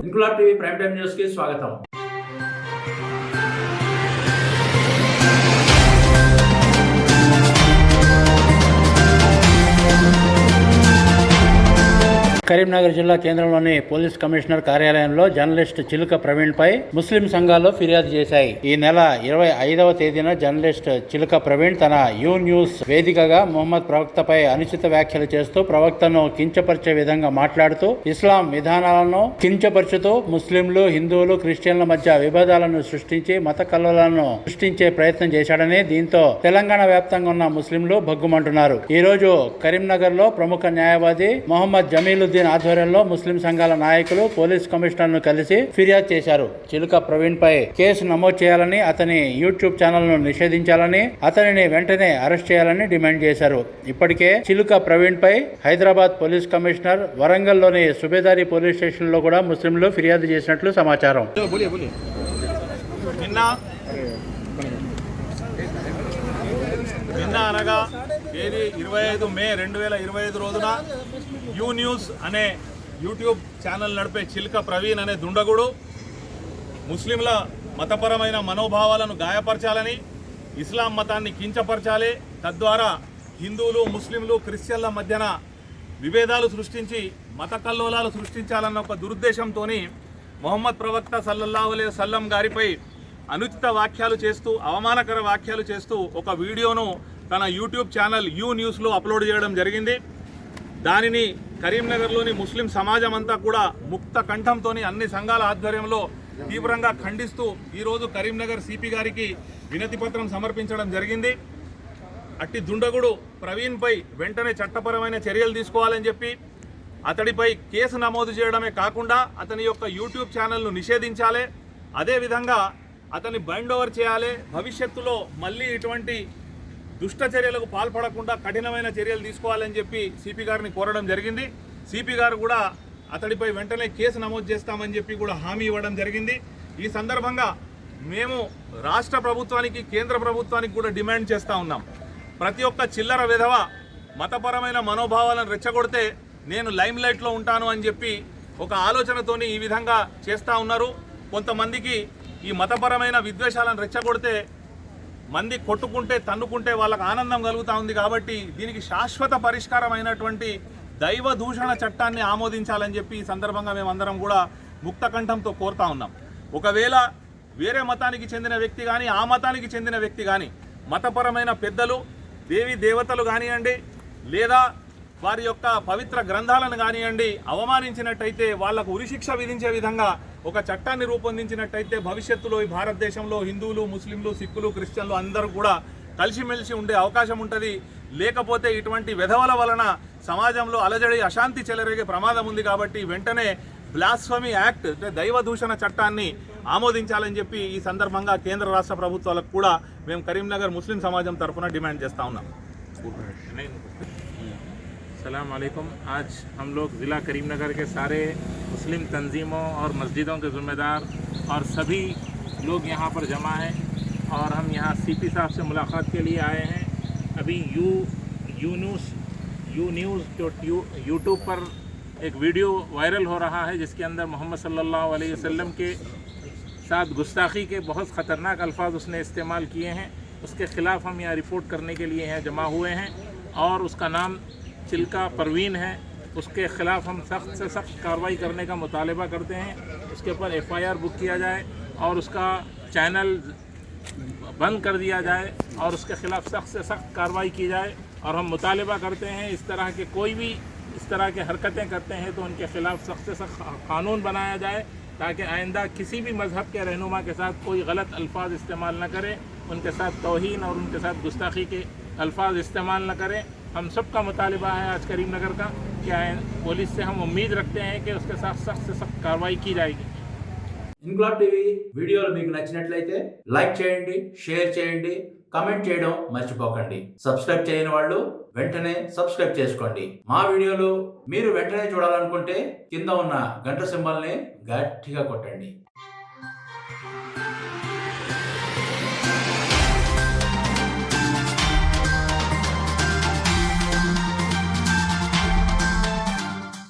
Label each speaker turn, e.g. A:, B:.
A: Inquilab TV prime time news కి స్వాగతం. కరీంనగర్ జిల్లా కేంద్రంలోని పోలీస్ కమిషనర్ కార్యాలయంలో జర్నలిస్ట్ చిలుక ప్రవీణ్ పై ముస్లిం సంఘాలు ఫిర్యాదు చేశాయి. ఈ నెల 25వ తేదీన జర్నలిస్ట్ చిలుక ప్రవీణ్ తన యూ న్యూస్ వేదికగా మొహమ్మద్ ప్రవక్తపై అనుచిత వ్యాఖ్యలు చేస్తూ ప్రవక్తను కించపరిచే విధంగా మాట్లాడుతూ ఇస్లాం విధానాలను కించపరుచుతూ ముస్లింలు, హిందువులు, క్రిస్టియన్ల మధ్య విభేదాలను సృష్టించి మత కలవలను సృష్టించే ప్రయత్నం చేశాడని, దీంతో తెలంగాణ వ్యాప్తంగా ఉన్న ముస్లింలు భగ్గుమంటున్నారు. ఈ రోజు కరీంనగర్ లో ప్రముఖ న్యాయవాది మొహమ్మద్ జమీలుద్దీన్ ఆధ్వర్యంలో ముస్లిం సంఘాల నాయకులు పోలీస్ కమిషనర్ ను కలిసి ఫిర్యాదు చేశారు. చిలుక ప్రవీణ్ పై కేసు నమోదు చేయాలని, అతని యూట్యూబ్ ఛానల్ ను నిషేధించాలని, అతనిని వెంటనే అరెస్ట్ చేయాలని డిమాండ్ చేశారు. ఇప్పటికే చిలుక ప్రవీణ్ పై హైదరాబాద్ పోలీస్ కమిషనర్, వరంగల్ లోని సుబేదారి పోలీస్ స్టేషన్ లో కూడా ముస్లింలు ఫిర్యాదు చేసినట్లు సమాచారం.
B: నిన్న అనగా తేదీ 25 మే 2025 రోజున యూ న్యూస్ అనే యూట్యూబ్ ఛానల్ నడిపే చిలుక ప్రవీణ్ అనే దుండగుడు ముస్లింల మతపరమైన మనోభావాలను గాయపరచాలని, ఇస్లాం మతాన్ని కించపరచాలి, తద్వారా హిందువులు, ముస్లింలు, క్రిస్టియన్ల మధ్యన విభేదాలు సృష్టించి మత కల్లోలాలు సృష్టించాలన్న ఒక దురుద్దేశంతో మొహమ్మద్ ప్రవక్త సల్లల్లాహు అలైహి వసల్లం గారిపై అనుచిత వ్యాఖ్యలు చేస్తూ, అవమానకర వ్యాఖ్యలు చేస్తూ ఒక వీడియోను తన యూట్యూబ్ ఛానల్ యూ న్యూస్లో అప్లోడ్ చేయడం జరిగింది. దానిని కరీంనగర్లోని ముస్లిం సమాజం అంతా కూడా ముక్త కంఠంతో అన్ని సంఘాల ఆధ్వర్యంలో తీవ్రంగా ఖండిస్తూ ఈరోజు కరీంనగర్ సిపి గారికి వినతి పత్రం సమర్పించడం జరిగింది. అట్టి దుండగుడు ప్రవీణ్పై వెంటనే చట్టపరమైన చర్యలు తీసుకోవాలని చెప్పి, అతడిపై కేసు నమోదు చేయడమే కాకుండా అతని యొక్క యూట్యూబ్ ఛానల్ను నిషేధించాలి, అదేవిధంగా అతన్ని బైండ్ ఓవర్ చేయాలి, భవిష్యత్తులో మళ్ళీ ఇటువంటి దుష్ట చర్యలకు పాల్పడకుండా కఠినమైన చర్యలు తీసుకోవాలని చెప్పి సిపి గారిని కోరడం జరిగింది. సిపి గారు కూడా అతడిపై వెంటనే కేసు నమోదు చేస్తామని చెప్పి కూడా హామీ ఇవ్వడం జరిగింది. ఈ సందర్భంగా మేము రాష్ట్ర ప్రభుత్వానికి, కేంద్ర ప్రభుత్వానికి కూడా డిమాండ్ చేస్తూ ఉన్నాం. ప్రతి ఒక్క చిల్లర విధవ మతపరమైన మనోభావాలను రెచ్చగొడితే నేను లైమ్ లైట్లో ఉంటాను అని చెప్పి ఒక ఆలోచనతోని ఈ విధంగా చేస్తూ ఉన్నారు. కొంతమందికి ఈ మతపరమైన విద్వేషాలను రెచ్చగొడితే మంది కొట్టుకుంటే, తన్నుకుంటే వాళ్ళకు ఆనందం కలుగుతూ ఉంది. కాబట్టి దీనికి శాశ్వత పరిష్కారం అయినటువంటి దైవ దూషణ చట్టాన్ని ఆమోదించాలని చెప్పి ఈ సందర్భంగా మేమందరం కూడా ముక్త కంఠంతో కోరుతా ఉన్నాం. ఒకవేళ వేరే మతానికి చెందిన వ్యక్తి కానీ, ఆ మతానికి చెందిన వ్యక్తి కానీ, మతపరమైన పెద్దలు, దేవి దేవతలు కానివ్వండి, లేదా వారి యొక్క పవిత్ర గ్రంథాలను కానివ్వండి అవమానించినట్టయితే వాళ్లకు ఉరిశిక్ష విధించే విధంగా ఒక చట్టాన్ని రూపొందించినట్టయితే భవిష్యత్తులో ఈ భారతదేశంలో హిందువులు, ముస్లింలు, సిక్కులు, క్రిస్టియన్లు అందరూ కూడా కలిసిమెలిసి ఉండే అవకాశం ఉంటుంది. లేకపోతే ఇటువంటి వెధవల వలన సమాజంలో అలజడి, అశాంతి చెలరేగే ప్రమాదం ఉంది. కాబట్టి వెంటనే బ్లాస్ఫమీ యాక్ట్, దైవ దూషణ చట్టాన్ని ఆమోదించాలని చెప్పి ఈ సందర్భంగా కేంద్ర రాష్ట్ర ప్రభుత్వాలకు కూడా మేము కరీంనగర్ ముస్లిం సమాజం తరఫున డిమాండ్ చేస్తూ ఉన్నాం.
C: अस्सलाम वालेकुम। आज हम लोग ज़िला करीमनगर के सारे मुस्लिम तंजीमों और मस्जिदों के ज़िम्मेदार और सभी लोग यहाँ पर जमा हैं और हम यहाँ सीपी साहब से मुलाकात के लिए आए हैं। अभी यू न्यूज़ जो यूट्यूब पर एक वीडियो वायरल हो रहा है जिसके अंदर मोहम्मद सल्लल्लाहु अलैहि वसल्लम के साथ गुस्ताखी के बहुत ख़तरनाक अल्फाज उसने इस्तेमाल किए हैं। उसके ख़िलाफ़ हम यहाँ रिपोर्ट करने के लिए यहाँ जमा हुए हैं और उसका नाम चिलका परवीन है। उसके ख़िलाफ़ हम सख्त से सख्त कार्रवाई करने का मुतालबा करते हैं। उसके ऊपर FIR बुक किया जाए और उसका चैनल बंद कर दिया जाए और उसके ख़िलाफ़ सख्त से सख्त कार्रवाई की जाए। और हम मुतालबा करते हैं इस तरह के कोई भी इस तरह के हरकतें करते हैं तो उनके ख़िलाफ़ सख्त से सख्त कानून बनाया जाए ताकि आइंदा किसी भी मज़हब के रहनुमा के साथ कोई गलत अल्फाज इस्तेमाल न करे, उनके साथ तौहीन और उनके साथ गुस्ताखी के अल्फाज इस्तेमाल न करें। हम सब का मुतालबा है आज करीमनगर का कि पुलिस से हम उम्मीद रखते हैं कि उसके साथ सख्त से सख्त कार्रवाई की जाएगी।
A: ఇంక్లాబ్ టీవీ వీడియోలు మీకు నచ్చినట్లయితే లైక్ చేయండి, షేర్ చేయండి, కామెంట్ చేయడం మర్చిపోకండి. సబ్స్క్రైబ్ చేయని వాళ్ళు వెంటనే సబ్స్క్రైబ్ చేసుకోండి. మా వీడియోలు మీరు వెంటనే చూడాలనుకుంటే కింద ఉన్న గంట సింబల్ని గట్టిగా కొట్టండి.